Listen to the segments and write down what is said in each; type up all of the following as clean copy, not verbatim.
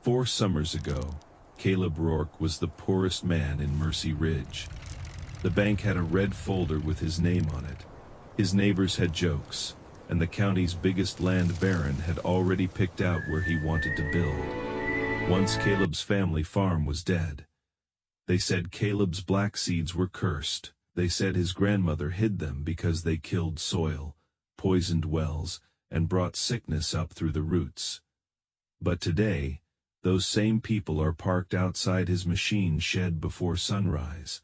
4 summers ago, Caleb Rourke was the poorest man in Mercy Ridge. The bank had a red folder with his name on it. His neighbors had jokes, and the county's biggest land baron had already picked out where he wanted to build. Once Caleb's family farm was dead. They said Caleb's black seeds were cursed. They said his grandmother hid them because they killed soil, poisoned wells, and brought sickness up through the roots. But today, those same people are parked outside his machine shed before sunrise,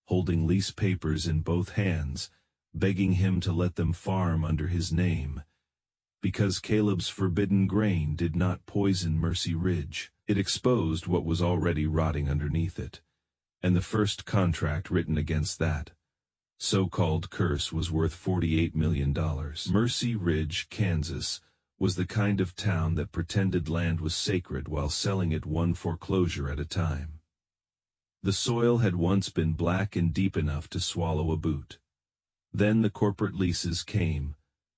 holding lease papers in both hands, begging him to let them farm under his name. Because Caleb's forbidden grain did not poison Mercy Ridge, it exposed what was already rotting underneath it. And the first contract written against that so-called curse was worth $48 million. Mercy Ridge, Kansas, was the kind of town that pretended land was sacred while selling it one foreclosure at a time. The soil had once been black and deep enough to swallow a boot. Then the corporate leases came,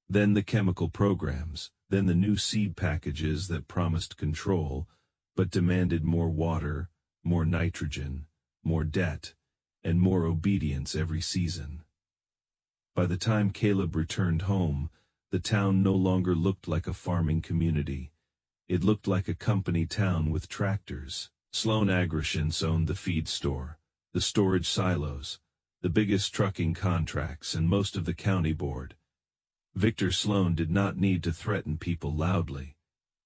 then the chemical programs, then the new seed packages that promised control, but demanded more water, more nitrogen, more debt, and more obedience every season. By the time Caleb returned home, the town no longer looked like a farming community. It looked like a company town with tractors. Sloan Agriscience owned the feed store, the storage silos, the biggest trucking contracts, and most of the county board. Victor Sloan did not need to threaten people loudly.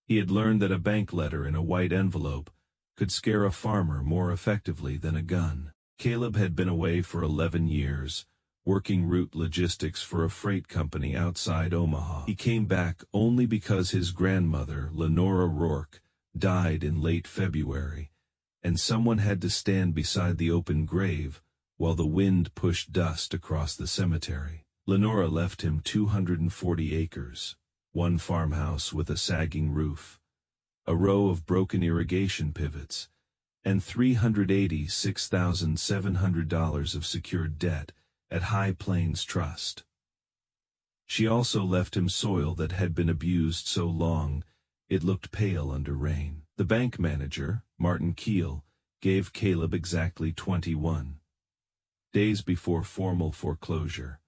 He had learned that a bank letter in a white envelope could scare a farmer more effectively than a gun. Caleb had been away for 11 years, working route logistics for a freight company outside Omaha. He came back only because his grandmother, Lenora Rourke, died in late February, and someone had to stand beside the open grave while the wind pushed dust across the cemetery. Lenora left him 240 acres, one farmhouse with a sagging roof, a row of broken irrigation pivots, and $386,700 of secured debt at High Plains Trust. She also left him soil that had been abused so long it looked pale under rain. The bank manager, Martin Keel, gave Caleb exactly 21 days before formal foreclosure.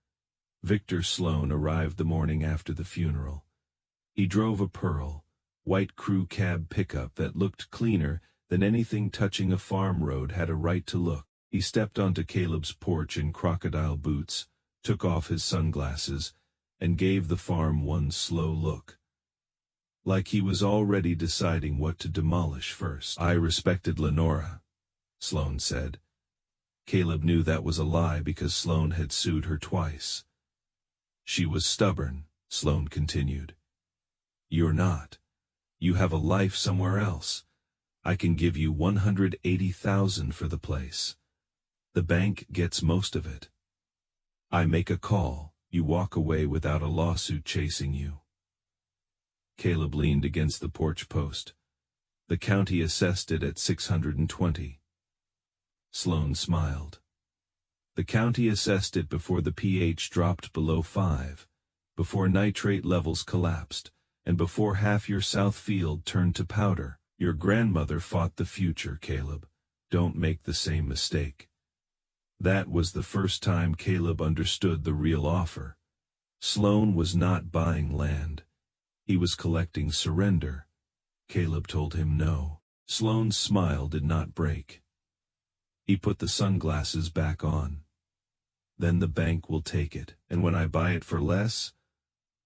Victor Sloan arrived the morning after the funeral. He drove a Pearl, white crew cab pickup that looked cleaner than anything touching a farm road had a right to look. He stepped onto Caleb's porch in crocodile boots, took off his sunglasses, and gave the farm one slow look. Like he was already deciding what to demolish first. "I respected Lenora," Sloan said. Caleb knew that was a lie because Sloan had sued her twice. "She was stubborn," Sloan continued. "You're not. You have a life somewhere else. I can give you $180,000 for the place. The bank gets most of it. I make a call, you walk away without a lawsuit chasing you." Caleb leaned against the porch post. The county assessed it at $620. Sloan smiled. The county assessed it before the pH dropped below 5, before nitrate levels collapsed, and before half your south field turned to powder. Your grandmother fought the future, Caleb. Don't make the same mistake. That was the first time Caleb understood the real offer. Sloan was not buying land. He was collecting surrender. Caleb told him no. Sloan's smile did not break. He put the sunglasses back on. "Then the bank will take it, and when I buy it for less,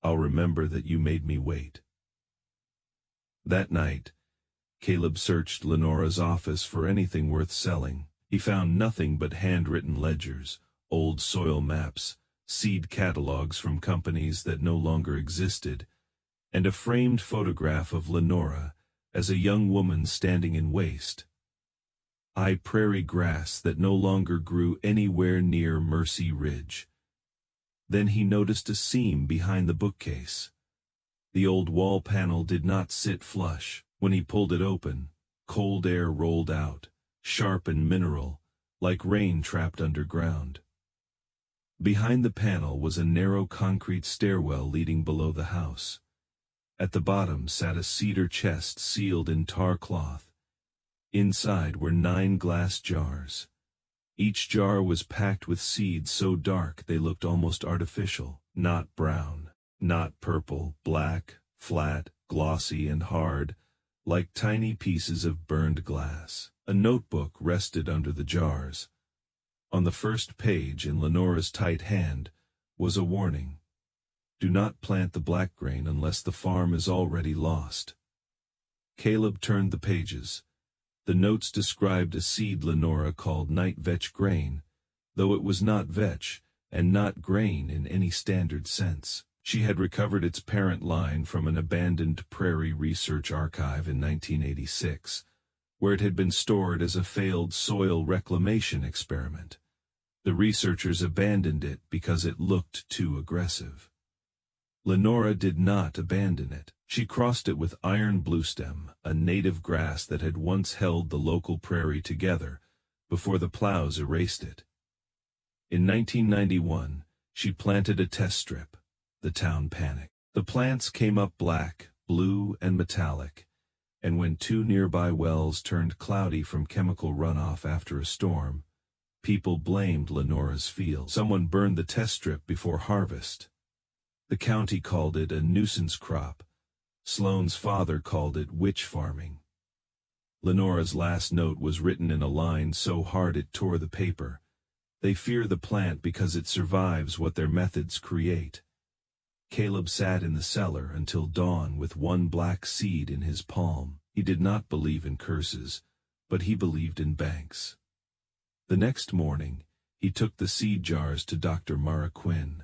I'll remember that you made me wait." That night, Caleb searched Lenora's office for anything worth selling. He found nothing but handwritten ledgers, old soil maps, seed catalogs from companies that no longer existed, and a framed photograph of Lenora as a young woman standing in waste, high prairie grass that no longer grew anywhere near Mercy Ridge. Then he noticed a seam behind the bookcase. The old wall panel did not sit flush. When he pulled it open, cold air rolled out, sharp and mineral, like rain trapped underground. Behind the panel was a narrow concrete stairwell leading below the house. At the bottom sat a cedar chest sealed in tar cloth, Inside were 9 glass jars. Each jar was packed with seeds so dark they looked almost artificial, not brown, not purple, black, flat, glossy and hard, like tiny pieces of burned glass. A notebook rested under the jars. On the first page, in Lenora's tight hand, was a warning. Do not plant the blackgrain unless the farm is already lost. Caleb turned the pages. The notes described a seed Lenora called night vetch grain, though it was not vetch, and not grain in any standard sense. She had recovered its parent line from an abandoned prairie research archive in 1986, where it had been stored as a failed soil reclamation experiment. The researchers abandoned it because it looked too aggressive. Lenora did not abandon it. She crossed it with iron bluestem, a native grass that had once held the local prairie together, before the plows erased it. In 1991, she planted a test strip. The town panicked. The plants came up black, blue, and metallic, and when 2 nearby wells turned cloudy from chemical runoff after a storm, people blamed Lenora's field. Someone burned the test strip before harvest. The county called it a nuisance crop. Sloane's father called it witch farming. Lenora's last note was written in a line so hard it tore the paper. They fear the plant because it survives what their methods create. Caleb sat in the cellar until dawn with 1 black seed in his palm. He did not believe in curses, but he believed in banks. The next morning, he took the seed jars to Dr. Mara Quinn.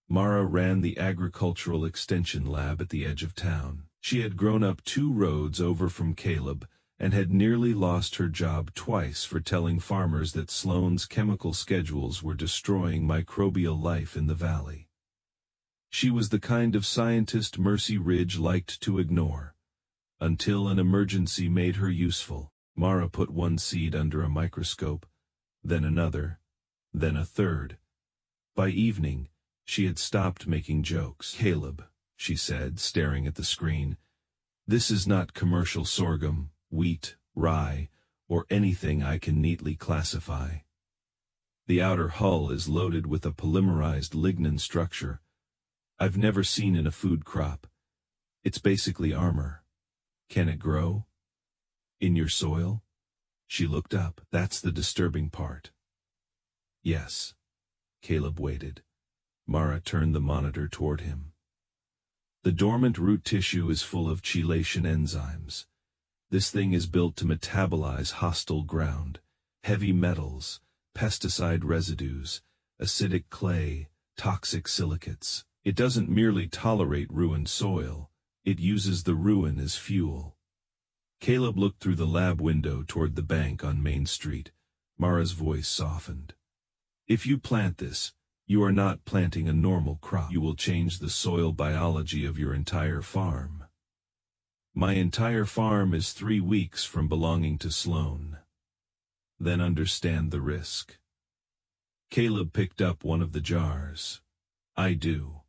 Mara ran the agricultural extension lab at the edge of town. She had grown up 2 roads over from Caleb and had nearly lost her job twice for telling farmers that Sloane's chemical schedules were destroying microbial life in the valley. She was the kind of scientist Mercy Ridge liked to ignore, until an emergency made her useful. Mara put 1 seed under a microscope, then another, then a third. By evening, she had stopped making jokes. "Caleb," she said, staring at the screen, "this is not commercial sorghum, wheat, rye, or anything I can neatly classify. The outer hull is loaded with a polymerized lignin structure I've never seen in a food crop. It's basically armor. Can it grow? In your soil?" She looked up. "That's the disturbing part." "Yes." Caleb waited. Mara turned the monitor toward him. "The dormant root tissue is full of chelation enzymes. This thing is built to metabolize hostile ground, heavy metals, pesticide residues, acidic clay, toxic silicates. It doesn't merely tolerate ruined soil, it uses the ruin as fuel." Caleb looked through the lab window toward the bank on Main Street. Mara's voice softened. "If you plant this, you are not planting a normal crop. You will change the soil biology of your entire farm. My entire farm is 3 weeks from belonging to Sloane. Then understand the risk." Caleb picked up one of the jars. "I do.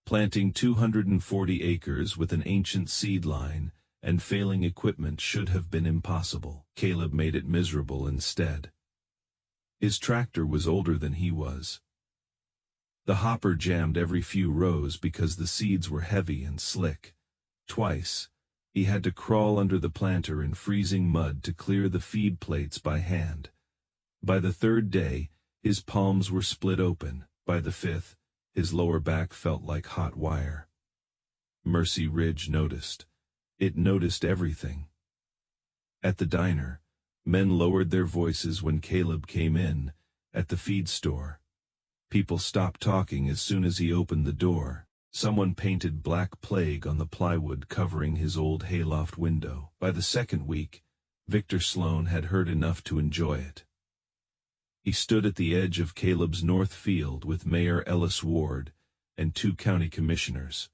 Planting 240 acres with an ancient seed line and failing equipment should have been impossible." Caleb made it miserable instead. His tractor was older than he was. The hopper jammed every few rows because the seeds were heavy and slick. Twice, he had to crawl under the planter in freezing mud to clear the feed plates by hand. By the 3rd day, his palms were split open. By the 5th, his lower back felt like hot wire. Mercy Ridge noticed. It noticed everything. At the diner, men lowered their voices when Caleb came in. At the feed store, people stopped talking as soon as he opened the door. Someone painted Black Plague on the plywood covering his old hayloft window. By the 2nd week, Victor Sloane had heard enough to enjoy it. He stood at the edge of Caleb's north field with Mayor Ellis Ward and 2 county commissioners,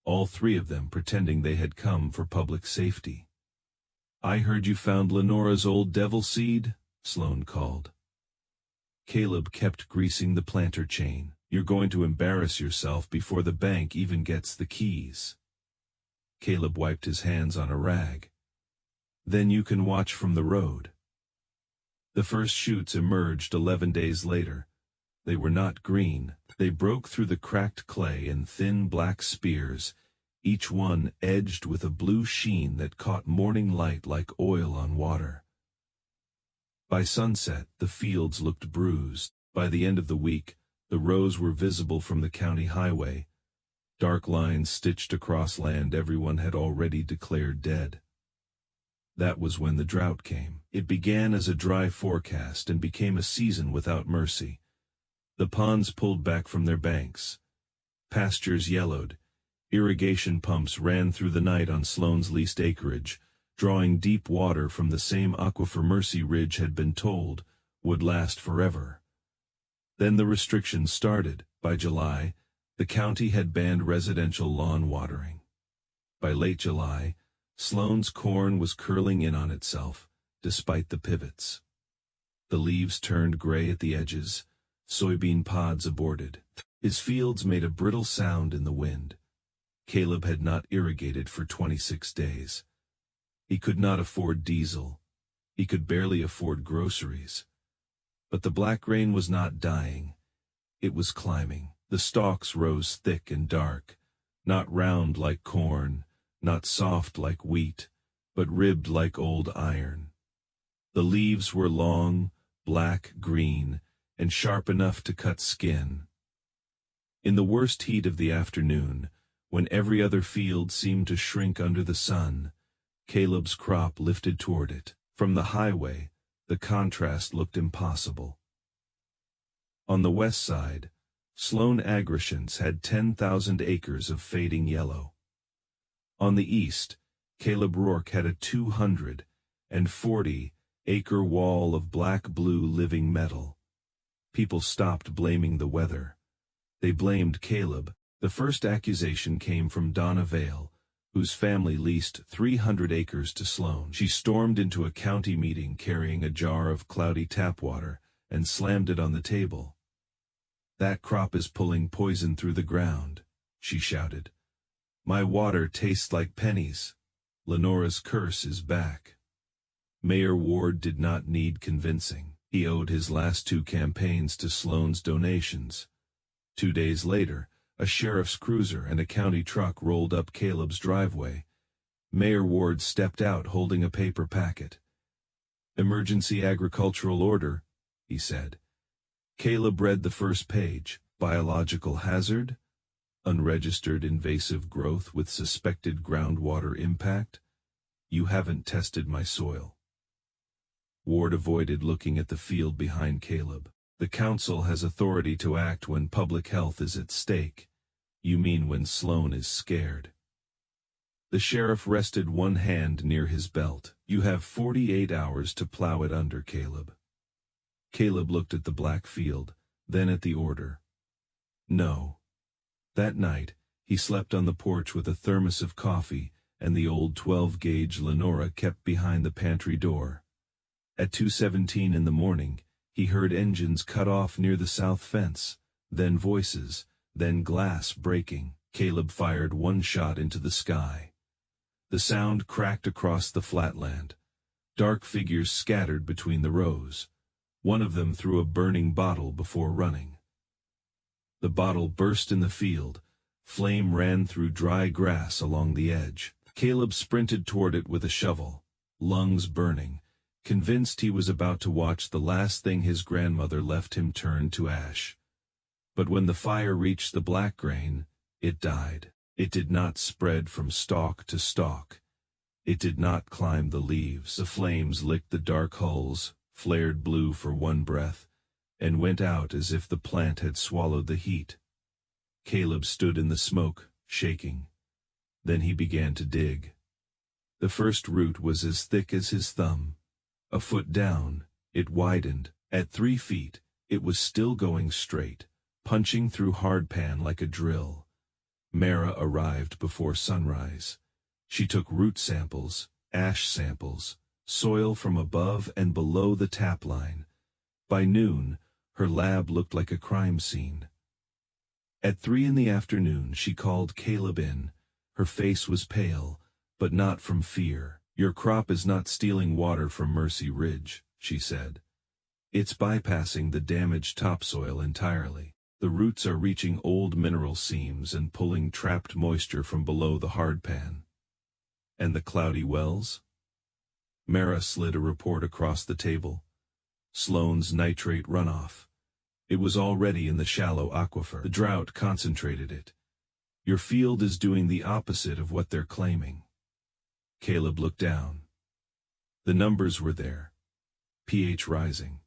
all 3 of them pretending they had come for public safety. "I heard you found Lenora's old devil seed," Sloane called. Caleb kept greasing the planter chain. "You're going to embarrass yourself before the bank even gets the keys." Caleb wiped his hands on a rag. Then you can watch from the road." The first shoots emerged 11 days later. They were not green. They broke through the cracked clay in thin black spears, each one edged with a blue sheen that caught morning light like oil on water. By sunset, the fields looked bruised. By the end of the week, the rows were visible from the county highway, dark lines stitched across land everyone had already declared dead. That was when the drought came. It began as a dry forecast and became a season without mercy. The ponds pulled back from their banks. Pastures yellowed. Irrigation pumps ran through the night on Sloane's leased acreage, drawing deep water from the same aquifer Mercy Ridge had been told would last forever. Then the restrictions started. By July, the county had banned residential lawn watering. By late July, Sloane's corn was curling in on itself, despite the pivots. The leaves turned gray at the edges, soybean pods aborted. His fields made a brittle sound in the wind. Caleb had not irrigated for 26 days. He could not afford diesel. He could barely afford groceries. But the blackgrain was not dying. It was climbing. The stalks rose thick and dark, not round like corn, not soft like wheat, but ribbed like old iron. The leaves were long, black-green, and sharp enough to cut skin. In the worst heat of the afternoon, when every other field seemed to shrink under the sun, Caleb's crop lifted toward it. From the highway, the contrast looked impossible. On the west side, Sloane Agrichance had 10,000 acres of fading yellow. On the east, Caleb Rourke had a 240-acre wall of black-blue living metal. People stopped blaming the weather. They blamed Caleb. The first accusation came from Donna Vale, whose family leased 300 acres to Sloane. She stormed into a county meeting carrying a jar of cloudy tap water and slammed it on the table. "That crop is pulling poison through the ground," she shouted. "My water tastes like pennies. Lenora's curse is back." Mayor Ward did not need convincing. He owed his last 2 campaigns to Sloane's donations. 2 days later, a sheriff's cruiser and a county truck rolled up Caleb's driveway. Mayor Ward stepped out holding a paper packet. "Emergency agricultural order," he said. Caleb read the first page. "Biological hazard? Unregistered invasive growth with suspected groundwater impact? You haven't tested my soil." Ward avoided looking at the field behind Caleb. "The council has authority to act when public health is at stake. You mean when Sloane is scared." The sheriff rested one hand near his belt. "You have 48 hours to plow it under, Caleb." Caleb looked at the black field, then at the order. No. That night, he slept on the porch with a thermos of coffee and the old 12-gauge Lenora kept behind the pantry door. At 2:17 in the morning, he heard engines cut off near the south fence, then voices, then glass breaking. Caleb fired one shot into the sky. The sound cracked across the flatland. Dark figures scattered between the rows. One of them threw a burning bottle before running. The bottle burst in the field. Flame ran through dry grass along the edge. Caleb sprinted toward it with a shovel, lungs burning, convinced he was about to watch the last thing his grandmother left him turn to ash. But when the fire reached the blackgrain, it died. It did not spread from stalk to stalk. It did not climb the leaves. The flames licked the dark hulls, flared blue for one breath, and went out as if the plant had swallowed the heat. Caleb stood in the smoke, shaking. Then he began to dig. The first root was as thick as his thumb. A foot down, it widened. At 3 feet, it was still going straight, punching through hardpan like a drill. Mara arrived before sunrise. She took root samples, ash samples, soil from above and below the tap line. By noon, her lab looked like a crime scene. At 3 in the afternoon, she called Caleb in. Her face was pale, but not from fear. Your crop is not stealing water from Mercy Ridge, she said. It's bypassing the damaged topsoil entirely. The roots are reaching old mineral seams and pulling trapped moisture from below the hardpan. And the cloudy wells? Mara slid a report across the table. Sloane's nitrate runoff. It was already in the shallow aquifer. The drought concentrated it. Your field is doing the opposite of what they're claiming. Caleb looked down. The numbers were there. pH rising.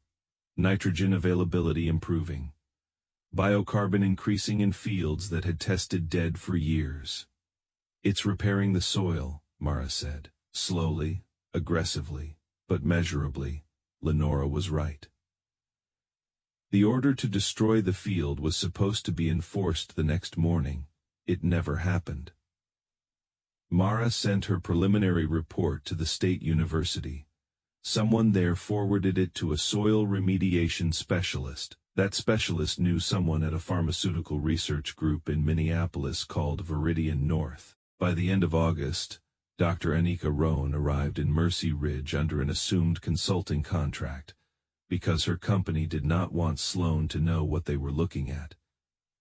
Nitrogen availability improving. Biocarbon increasing in fields that had tested dead for years. It's repairing the soil, Mara said. Slowly, aggressively, but measurably. Lenora was right. The order to destroy the field was supposed to be enforced the next morning. It never happened. Mara sent her preliminary report to the state university. Someone there forwarded it to a soil remediation specialist. That specialist knew someone at a pharmaceutical research group in Minneapolis called Viridian North. By the end of August, Dr. Anika Rohn arrived in Mercy Ridge under an assumed consulting contract, because her company did not want Sloane to know what they were looking at.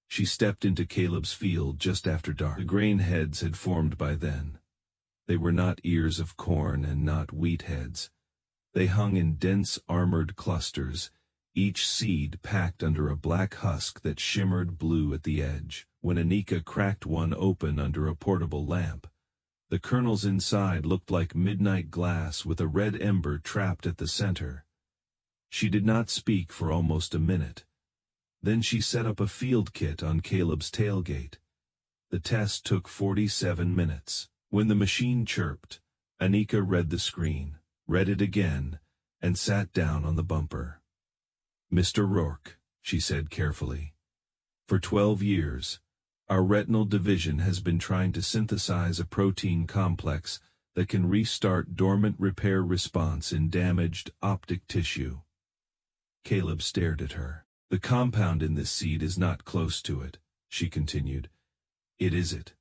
She stepped into Caleb's field just after dark. The grain heads had formed by then. They were not ears of corn and not wheat heads. They hung in dense armored clusters, each seed packed under a black husk that shimmered blue at the edge. When Anika cracked one open under a portable lamp, the kernels inside looked like midnight glass with a red ember trapped at the center. She did not speak for almost a minute. Then she set up a field kit on Caleb's tailgate. The test took 47 minutes. When the machine chirped, Anika read the screen, read it again, and sat down on the bumper. Mr. Rourke, she said carefully. For 12 years, our retinal division has been trying to synthesize a protein complex that can restart dormant repair response in damaged optic tissue. Caleb stared at her. The compound in this seed is not close to it, she continued. It is it.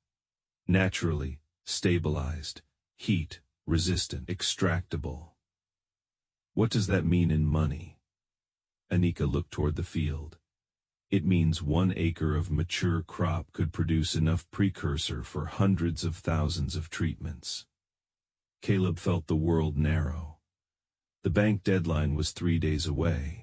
Naturally, stabilized, heat, resistant, extractable. What does that mean in money? Anika looked toward the field. It means 1 acre of mature crop could produce enough precursor for hundreds of thousands of treatments. Caleb felt the world narrow. The bank deadline was 3 days away.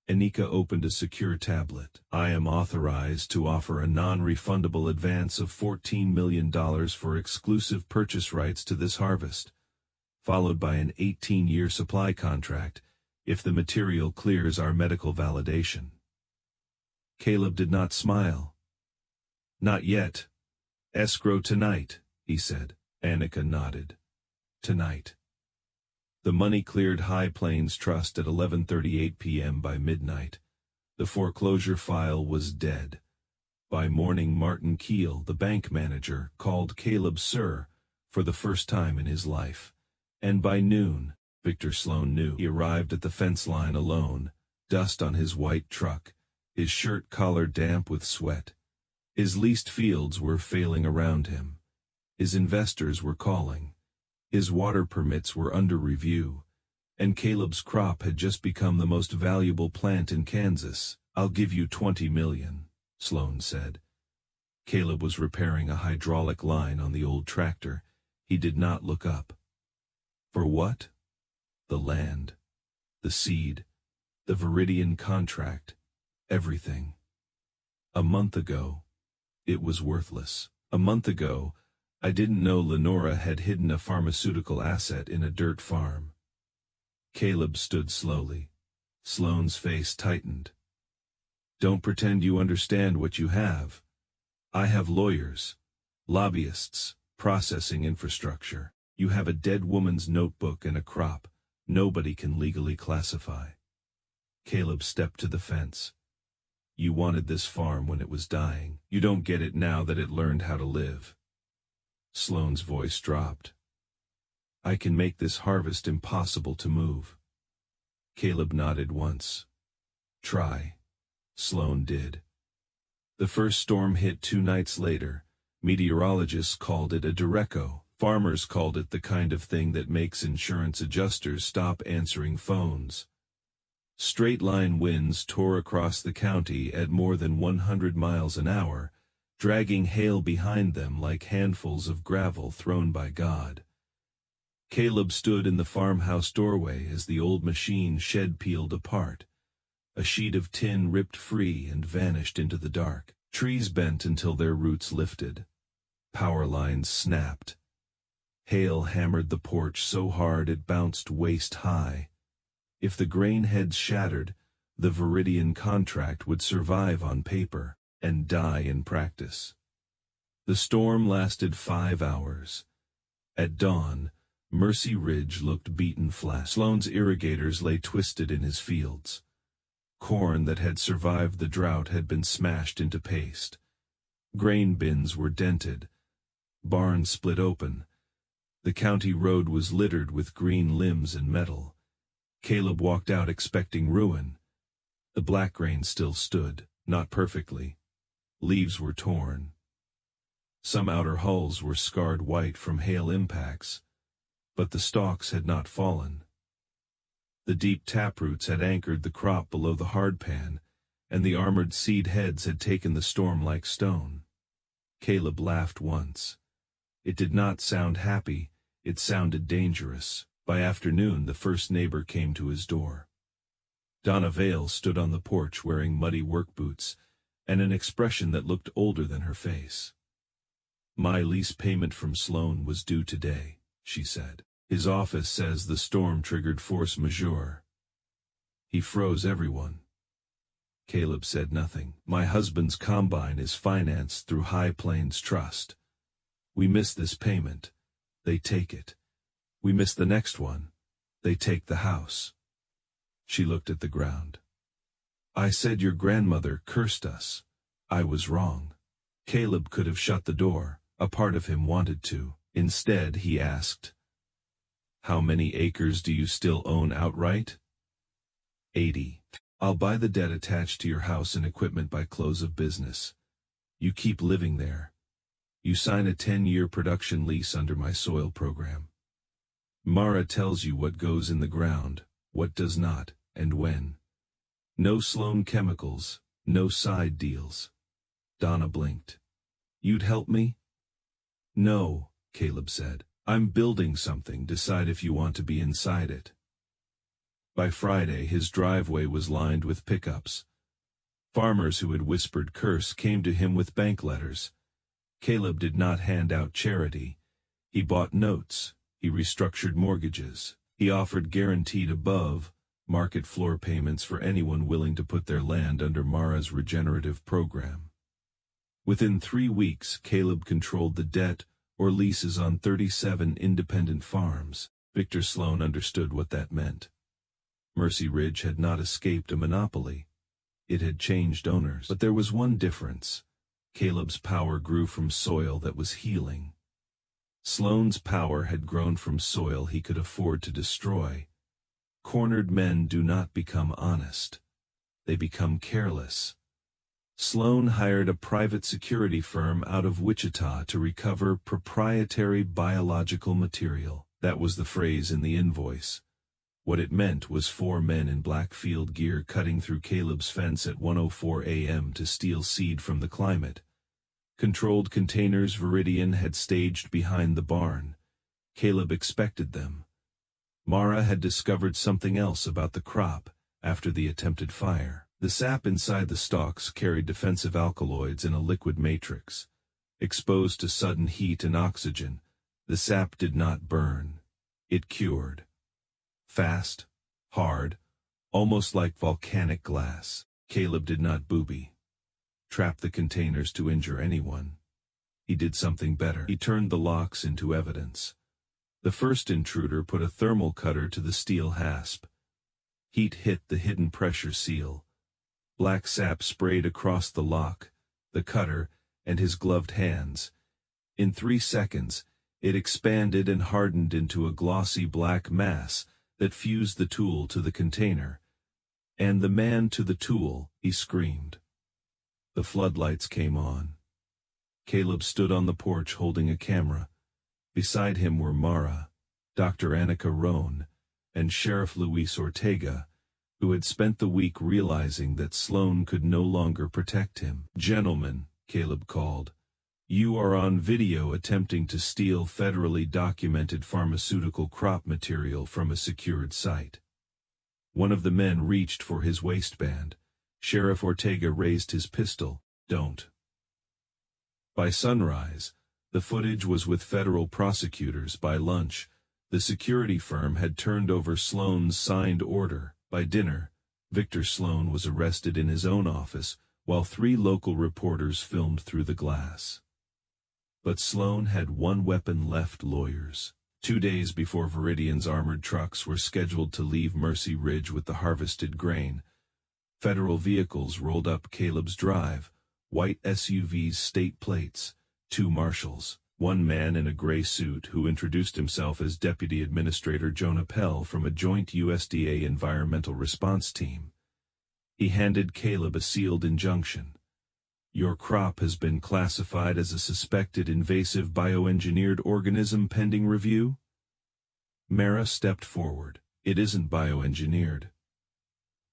Anika opened a secure tablet. I am authorized to offer a non-refundable advance of $14 million for exclusive purchase rights to this harvest, followed by an 18-year supply contract if the material clears our medical validation. Caleb did not smile. Not yet. Escrow tonight, he said. Anika nodded. Tonight. The money cleared High Plains Trust at 11:38 p.m. By midnight. The foreclosure file was dead. By morning, Martin Keel, the bank manager, called Caleb Sir for the first time in his life. And by noon, Victor Sloane knew. He arrived at the fence line alone, dust on his white truck, his shirt collar damp with sweat. His leased fields were failing around him. His investors were calling. His water permits were under review, and Caleb's crop had just become the most valuable plant in Kansas. I'll give you $20 million, Sloane said. Caleb was repairing a hydraulic line on the old tractor. He did not look up. For what? The land, the seed, the Viridian contract, everything. A month ago, it was worthless. A month ago, I didn't know Lenora had hidden a pharmaceutical asset in a dirt farm. Caleb stood slowly. Sloane's face tightened. Don't pretend you understand what you have. I have lawyers, lobbyists, processing infrastructure. You have a dead woman's notebook and a crop nobody can legally classify. Caleb stepped to the fence. You wanted this farm when it was dying. You don't get it now that it learned how to live. Sloane's voice dropped. I can make this harvest impossible to move. Caleb nodded once. Try. Sloane did. The first storm hit 2 nights later. Meteorologists called it a derecho, Farmers called it the kind of thing that makes insurance adjusters stop answering phones. Straight-line winds tore across the county at more than 100 miles an hour, dragging hail behind them like handfuls of gravel thrown by God. Caleb stood in the farmhouse doorway as the old machine shed peeled apart. A sheet of tin ripped free and vanished into the dark. Trees bent until their roots lifted. Power lines snapped. Hail hammered the porch so hard it bounced waist high. If the grain heads shattered, the Viridian contract would survive on paper and die in practice. The storm lasted 5 hours. At dawn, Mercy Ridge looked beaten flat. Sloan's irrigators lay twisted in his fields. Corn that had survived the drought had been smashed into paste. Grain bins were dented. Barns split open. The county road was littered with green limbs and metal. Caleb walked out expecting ruin. The blackgrain still stood, not perfectly. Leaves were torn. Some outer hulls were scarred white from hail impacts, but the stalks had not fallen. The deep taproots had anchored the crop below the hardpan, and the armored seed heads had taken the storm like stone. Caleb laughed once. It did not sound happy, it sounded dangerous. By afternoon the first neighbor came to his door. Donna Vale stood on the porch wearing muddy work boots, and an expression that looked older than her face. "My lease payment from Sloan was due today," she said. "His office says the storm triggered force majeure. He froze everyone." Caleb said nothing. "My husband's combine is financed through High Plains Trust. We miss this payment. They take it. We miss the next one. They take the house." She looked at the ground. "I said your grandmother cursed us. I was wrong." Caleb could have shut the door. A part of him wanted to. Instead, he asked, "How many acres do you still own outright?" 80. "I'll buy the debt attached to your house and equipment by close of business. You keep living there. You sign a 10-year production lease under my soil program. Mara tells you what goes in the ground, what does not, and when. No Sloan chemicals, no side deals." Donna blinked. "You'd help me?" "No," Caleb said. "I'm building something, decide if you want to be inside it." By Friday his driveway was lined with pickups. Farmers who had whispered curse came to him with bank letters. Caleb did not hand out charity. He bought notes. He restructured mortgages. He offered guaranteed above market floor payments for anyone willing to put their land under Mara's Regenerative program. Within 3 weeks, Caleb controlled the debt or leases on 37 independent farms. Victor Sloan understood what that meant. Mercy Ridge had not escaped a monopoly. It had changed owners. But there was one difference. Caleb's power grew from soil that was healing. Sloan's power had grown from soil he could afford to destroy. Cornered men do not become honest. They become careless. Sloan hired a private security firm out of Wichita to recover proprietary biological material. That was the phrase in the invoice. What it meant was 4 men in black field gear cutting through Caleb's fence at 1:04 a.m. to steal seed from the climate. Controlled containers Viridian had staged behind the barn. Caleb expected them. Mara had discovered something else about the crop after the attempted fire. The sap inside the stalks carried defensive alkaloids in a liquid matrix. Exposed to sudden heat and oxygen, the sap did not burn. It cured. Fast, hard, almost like volcanic glass. Caleb did not booby. Trap the containers to injure anyone. He did something better. He turned the locks into evidence. The first intruder put a thermal cutter to the steel hasp. Heat hit the hidden pressure seal. Black sap sprayed across the lock, the cutter, and his gloved hands. In 3 seconds, it expanded and hardened into a glossy black mass that fused the tool to the container. "And the man to the tool," he screamed. The floodlights came on. Caleb stood on the porch holding a camera. Beside him were Mara, Dr. Annika Rohn, and Sheriff Luis Ortega, who had spent the week realizing that Sloan could no longer protect him. "Gentlemen," Caleb called, "you are on video attempting to steal federally documented pharmaceutical crop material from a secured site." One of the men reached for his waistband. Sheriff Ortega raised his pistol. "Don't." By sunrise, the footage was with federal prosecutors. By lunch, the security firm had turned over Sloan's signed order. By dinner, Victor Sloan was arrested in his own office, while 3 local reporters filmed through the glass. But Sloan had one weapon left: lawyers. 2 days before Viridian's armored trucks were scheduled to leave Mercy Ridge with the harvested grain, federal vehicles rolled up Caleb's drive, white SUVs, state plates, 2 marshals, one man in a gray suit who introduced himself as Deputy Administrator Jonah Pell from a joint USDA environmental response team. He handed Caleb a sealed injunction. "Your crop has been classified as a suspected invasive bioengineered organism pending review." Mara stepped forward. "It isn't bioengineered."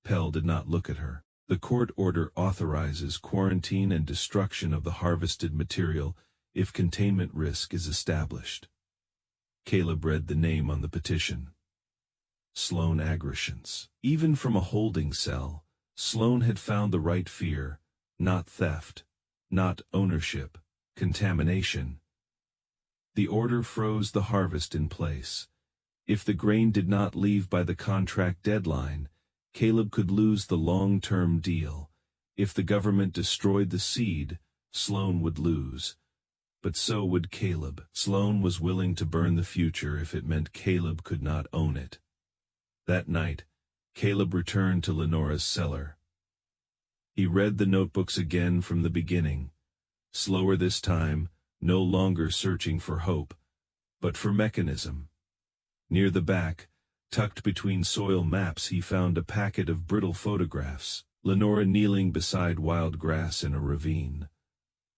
Pell did not look at her. "The court order authorizes quarantine and destruction of the harvested material if containment risk is established." Caleb read the name on the petition. Sloan Agrescience. Even from a holding cell, Sloan had found the right fear: not theft, not ownership, contamination. The order froze the harvest in place. If the grain did not leave by the contract deadline, Caleb could lose the long-term deal. If the government destroyed the seed, Sloan would lose. But so would Caleb. Sloan was willing to burn the future if it meant Caleb could not own it. That night, Caleb returned to Lenora's cellar. He read the notebooks again from the beginning, slower this time, no longer searching for hope, but for mechanism. Near the back, tucked between soil maps, he found a packet of brittle photographs. Lenora kneeling beside wild grass in a ravine.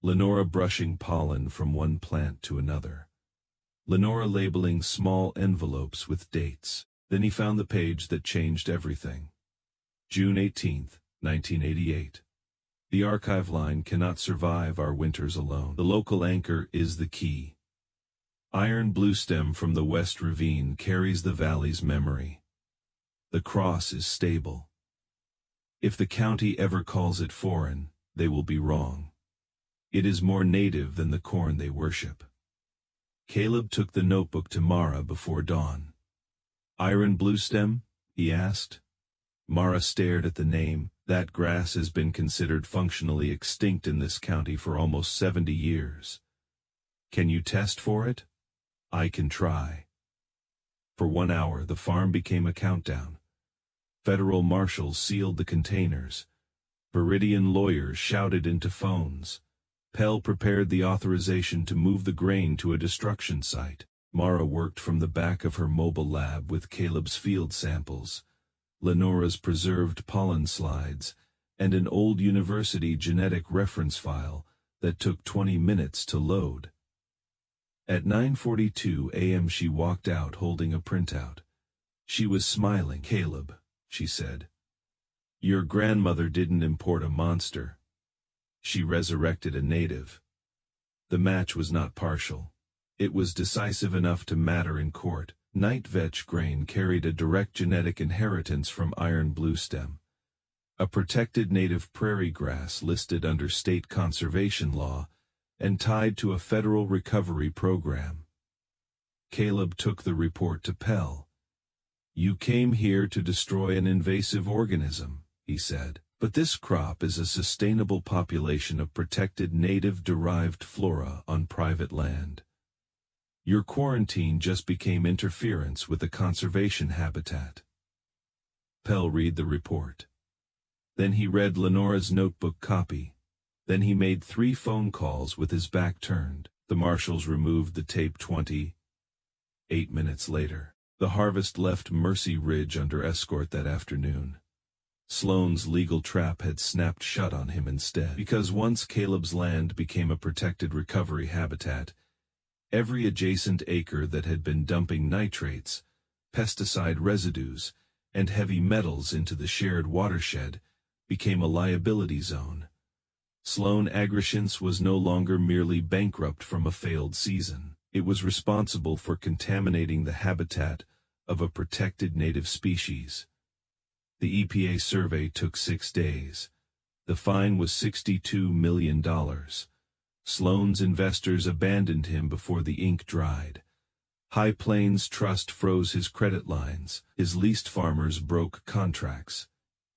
Lenora brushing pollen from one plant to another. Lenora labeling small envelopes with dates. Then he found the page that changed everything. June 18, 1988. "The archive line cannot survive our winters alone. The local anchor is the key. Iron bluestem from the West Ravine carries the valley's memory. The cross is stable. If the county ever calls it foreign, they will be wrong. It is more native than the corn they worship." Caleb took the notebook to Mara before dawn. "Iron bluestem?" he asked. Mara stared at the name. "That grass has been considered functionally extinct in this county for almost 70 years. Can you test for it?" "I can try." For 1 hour the farm became a countdown. Federal marshals sealed the containers. Viridian lawyers shouted into phones. Pell prepared the authorization to move the grain to a destruction site. Mara worked from the back of her mobile lab with Caleb's field samples, Lenora's preserved pollen slides, and an old university genetic reference file that took 20 minutes to load. At 9:42 a.m. she walked out holding a printout. She was smiling. "Caleb," she said, "your grandmother didn't import a monster. She resurrected a native." The match was not partial. It was decisive enough to matter in court. Night vetch grain carried a direct genetic inheritance from iron bluestem, a protected native prairie grass listed under state conservation law and tied to a federal recovery program. Caleb took the report to Pell. "You came here to destroy an invasive organism," he said. "But this crop is a sustainable population of protected native-derived flora on private land. Your quarantine just became interference with a conservation habitat." Pell read the report. Then he read Lenora's notebook copy. Then he made 3 phone calls with his back turned. The marshals removed the tape 28 minutes later. The harvest left Mercy Ridge under escort that afternoon. Sloan's legal trap had snapped shut on him instead. Because once Caleb's land became a protected recovery habitat, Every adjacent acre that had been dumping nitrates, pesticide residues, and heavy metals into the shared watershed became a liability zone. Sloan Agriscience was no longer merely bankrupt from a failed season. It was responsible for contaminating the habitat of a protected native species. The EPA survey took 6 days. The fine was $62 million. Sloan's investors abandoned him before the ink dried. High Plains Trust froze his credit lines. His leased farmers broke contracts.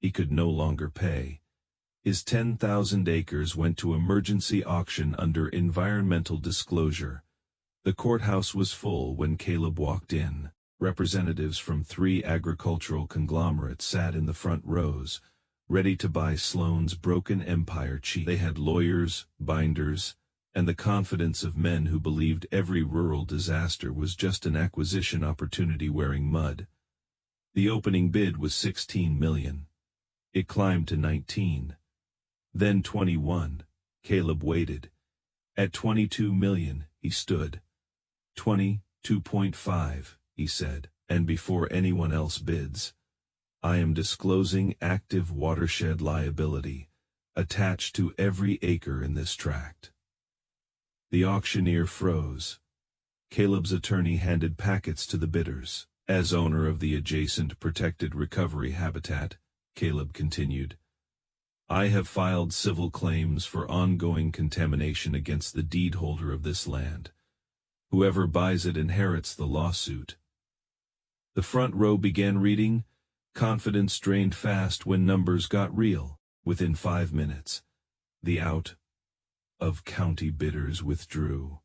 He could no longer pay. His 10,000 acres went to emergency auction under environmental disclosure. The courthouse was full when Caleb walked in. Representatives from 3 agricultural conglomerates sat in the front rows, ready to buy Sloan's broken empire cheap. They had lawyers, binders, and the confidence of men who believed every rural disaster was just an acquisition opportunity wearing mud. The opening bid was $16 million. It climbed to 19. Then 21. Caleb waited. At $22 million, he stood. 22.5, he said, and before anyone else bids, I am disclosing active watershed liability, attached to every acre in this tract. The auctioneer froze. Caleb's attorney handed packets to the bidders. As owner of the adjacent protected recovery habitat, Caleb continued, I have filed civil claims for ongoing contamination against the deed holder of this land. Whoever buys it inherits the lawsuit. The front row began reading. Confidence drained fast when numbers got real. Within 5 minutes, the out-of-county bidders withdrew.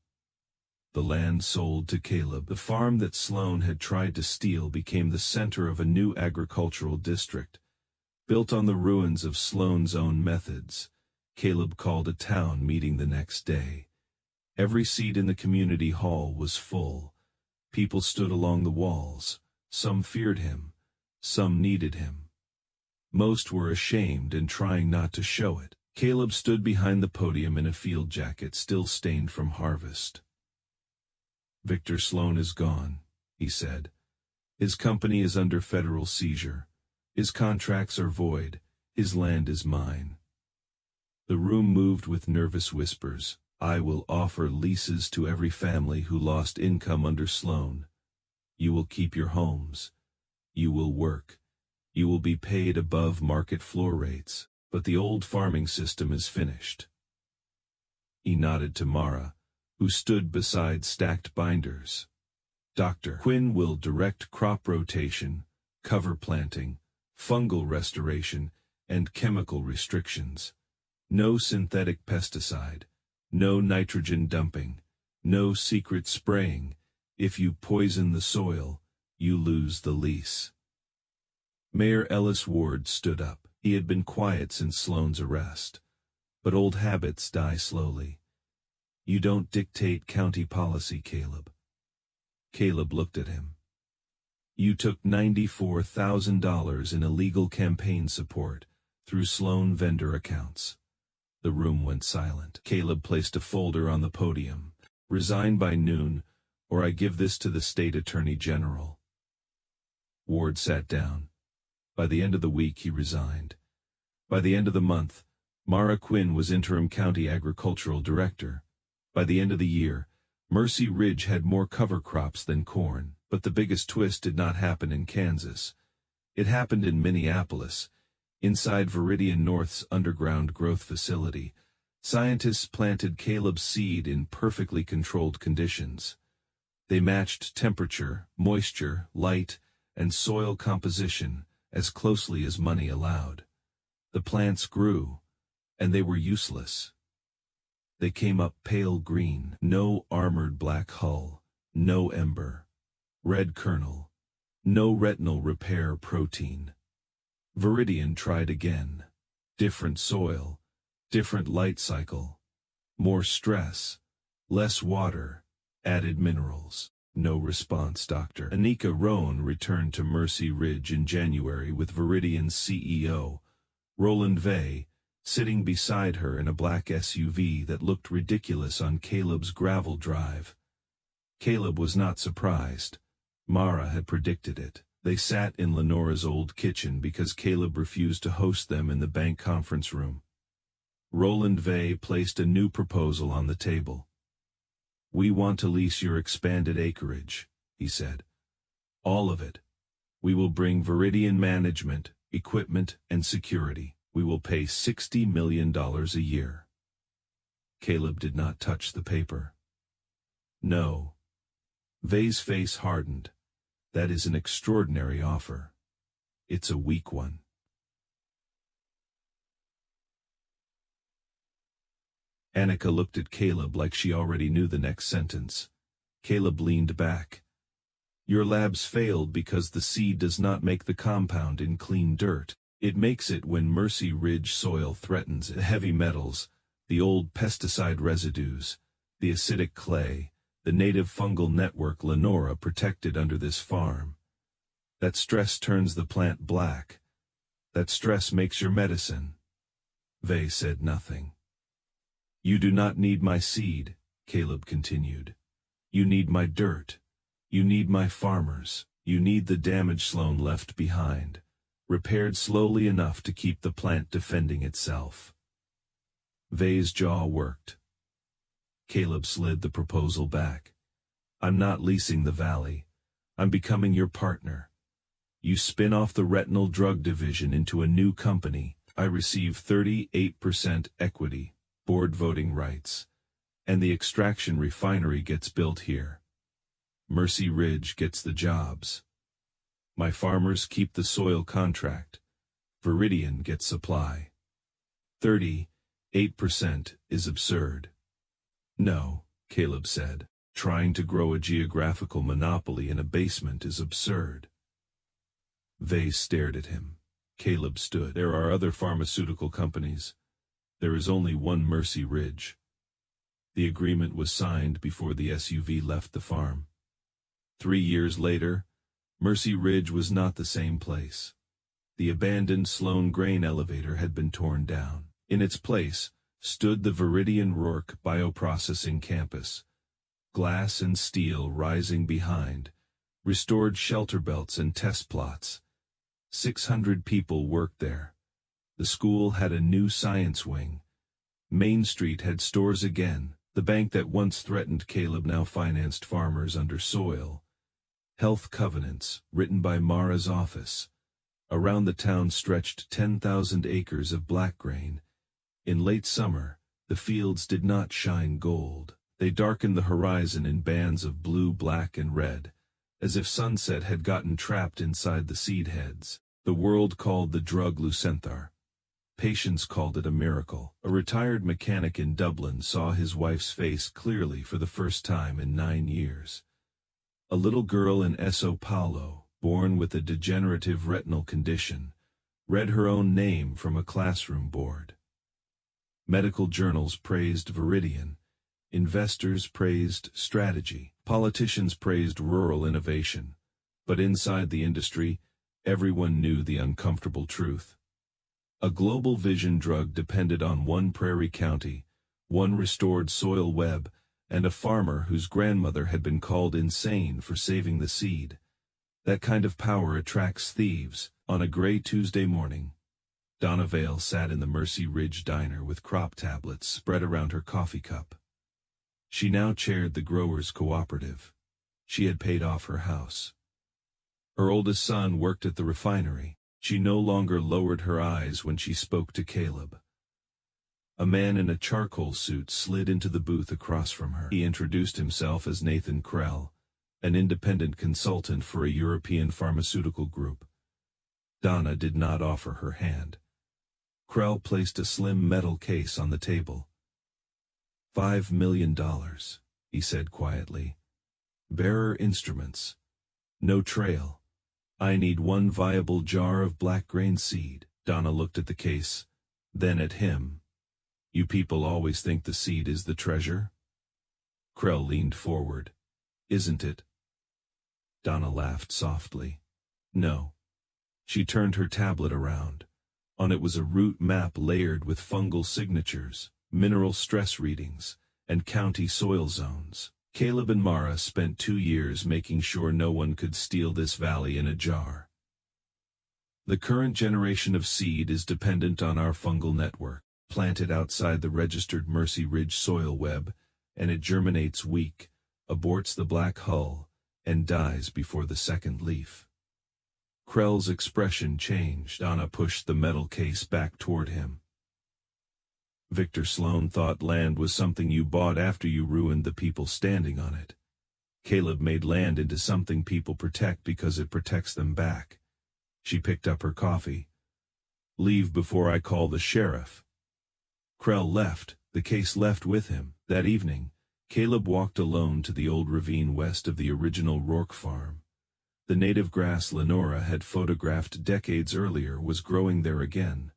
The land sold to Caleb. The farm that Sloan had tried to steal became the center of a new agricultural district. Built on the ruins of Sloan's own methods, Caleb called a town meeting the next day. Every seat in the community hall was full. People stood along the walls. Some feared him. Some needed him. Most were ashamed and trying not to show it. Caleb stood behind the podium in a field jacket still stained from harvest. Victor Sloan is gone, he said. His company is under federal seizure. His contracts are void. His land is mine. The room moved with nervous whispers. I will offer leases to every family who lost income under Sloan. You will keep your homes. You will work. You will be paid above market floor rates, but the old farming system is finished. He nodded to Mara, who stood beside stacked binders. Dr. Quinn will direct crop rotation, cover planting, fungal restoration, and chemical restrictions. No synthetic pesticide. No nitrogen dumping, no secret spraying. If you poison the soil, you lose the lease. Mayor Ellis Ward stood up. He had been quiet since Sloan's arrest. But old habits die slowly. You don't dictate county policy, Caleb. Caleb looked at him. You took $94,000 in illegal campaign support through Sloan vendor accounts. The room went silent. Caleb placed a folder on the podium. Resign by noon, or I give this to the state attorney general. Ward sat down. By the end of the week, he resigned. By the end of the month, Mara Quinn was interim county agricultural director. By the end of the year, Mercy Ridge had more cover crops than corn, but the biggest twist did not happen in Kansas. It happened in Minneapolis. Inside Viridian North's underground growth facility, scientists planted Caleb's seed in perfectly controlled conditions. They matched temperature, moisture, light, and soil composition as closely as money allowed. The plants grew, and they were useless. They came up pale green, no armored black hull, no ember, red kernel, no retinal repair protein. Viridian tried again. Different soil, different light cycle, more stress, less water, added minerals. No response. Dr. Anika Rohn returned to Mercy Ridge in January with Viridian's CEO, Roland Vey, sitting beside her in a black SUV that looked ridiculous on Caleb's gravel drive. Caleb was not surprised. Mara had predicted it. They sat in Lenora's old kitchen because Caleb refused to host them in the bank conference room. Roland Vey placed a new proposal on the table. "We want to lease your expanded acreage," he said. "All of it. We will bring Viridian management, equipment, and security. We will pay $60 million a year." Caleb did not touch the paper. "No." Vey's face hardened. "That is an extraordinary offer. It's a weak one." Annika looked at Caleb like she already knew the next sentence. Caleb leaned back. "Your labs failed because the seed does not make the compound in clean dirt. It makes it when Mercy Ridge soil threatens heavy metals, the old pesticide residues, the acidic clay, the native fungal network Lenora protected under this farm. That stress turns the plant black. That stress makes your medicine." Vey said nothing. "You do not need my seed," Caleb continued. "You need my dirt. You need my farmers. You need the damage Sloan left behind, repaired slowly enough to keep the plant defending itself." Vey's jaw worked. Caleb slid the proposal back. "I'm not leasing the valley. I'm becoming your partner. You spin off the retinal drug division into a new company. I receive 38% equity, board voting rights, and the extraction refinery gets built here. Mercy Ridge gets the jobs. My farmers keep the soil contract. Viridian gets supply. 38% is absurd." "No," Caleb said. "Trying to grow a geographical monopoly in a basement is absurd." Vey stared at him. Caleb stood. "There are other pharmaceutical companies. There is only one Mercy Ridge." The agreement was signed before the SUV left the farm. 3 years later, Mercy Ridge was not the same place. The abandoned Sloan grain elevator had been torn down. In its place stood the Viridian Rourke bioprocessing campus. Glass and steel rising behind, restored shelter belts and test plots. 600 people worked there. The school had a new science wing. Main Street had stores again. The bank that once threatened Caleb now financed farmers under soil. Health covenants, written by Mara's office. Around the town stretched 10,000 acres of blackgrain. In late summer, the fields did not shine gold. They darkened the horizon in bands of blue, black, and red, as if sunset had gotten trapped inside the seed heads. The world called the drug Lucenthar. Patients called it a miracle. A retired mechanic in Dublin saw his wife's face clearly for the first time in 9 years. A little girl in São Paulo, born with a degenerative retinal condition, read her own name from a classroom board. Medical journals praised Viridian. Investors praised strategy. Politicians praised rural innovation. But inside the industry, everyone knew the uncomfortable truth. A global vision drug depended on one prairie county, one restored soil web, and a farmer whose grandmother had been called insane for saving the seed. That kind of power attracts thieves. On a gray Tuesday morning, Donna Vale sat in the Mercy Ridge diner with crop tablets spread around her coffee cup. She now chaired the growers' cooperative. She had paid off her house. Her oldest son worked at the refinery. She no longer lowered her eyes when she spoke to Caleb. A man in a charcoal suit slid into the booth across from her. He introduced himself as Nathan Krell, an independent consultant for a European pharmaceutical group. Donna did not offer her hand. Krell placed a slim metal case on the table. $5 million, he said quietly. Bearer instruments. No trail. I need one viable jar of blackgrain seed. Donna looked at the case, then at him. You people always think the seed is the treasure? Krell leaned forward. Isn't it? Donna laughed softly. No. She turned her tablet around. On it was a route map layered with fungal signatures, mineral stress readings, and county soil zones. Caleb and Mara spent 2 years making sure no one could steal this valley in a jar. The current generation of seed is dependent on our fungal network, planted outside the registered Mercy Ridge soil web, and it germinates weak, aborts the black hull, and dies before the second leaf. Krell's expression changed. Anna pushed the metal case back toward him. Victor Sloan thought land was something you bought after you ruined the people standing on it. Caleb made land into something people protect because it protects them back. She picked up her coffee. Leave before I call the sheriff. Krell left, the case left with him. That evening, Caleb walked alone to the old ravine west of the original Rourke farm. The native grass Lenora had photographed decades earlier was growing there again,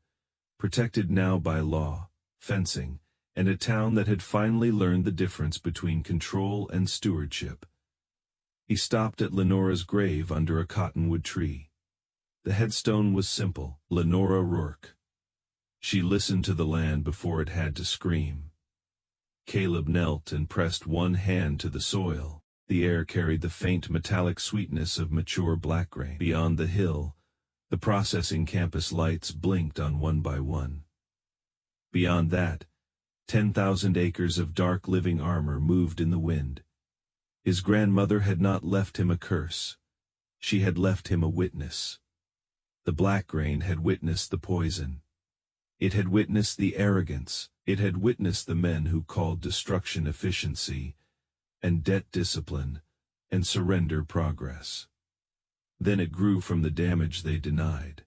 protected now by law, fencing, and a town that had finally learned the difference between control and stewardship. He stopped at Lenora's grave under a cottonwood tree. The headstone was simple, Lenora Rourke. She listened to the land before it had to scream. Caleb knelt and pressed one hand to the soil. The air carried the faint metallic sweetness of mature blackgrain. Beyond the hill, the processing campus lights blinked on one by one. Beyond that, 10,000 acres of dark living armor moved in the wind. His grandmother had not left him a curse. She had left him a witness. The blackgrain had witnessed the poison. It had witnessed the arrogance. It had witnessed the men who called destruction efficiency, and debt discipline, and surrender progress. Then it grew from the damage they denied.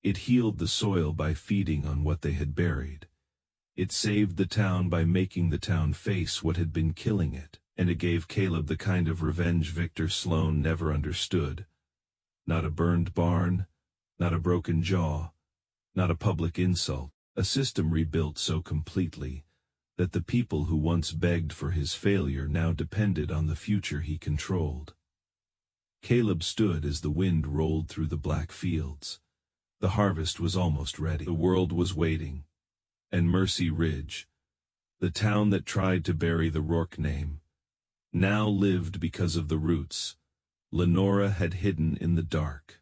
It healed the soil by feeding on what they had buried. It saved the town by making the town face what had been killing it, and it gave Caleb the kind of revenge Victor Sloan never understood. Not a burned barn, not a broken jaw, not a public insult, a system rebuilt so completely that the people who once begged for his failure now depended on the future he controlled. Caleb stood as the wind rolled through the black fields. The harvest was almost ready. The world was waiting. And Mercy Ridge, the town that tried to bury the Rourke name, now lived because of the roots Lenora had hidden in the dark.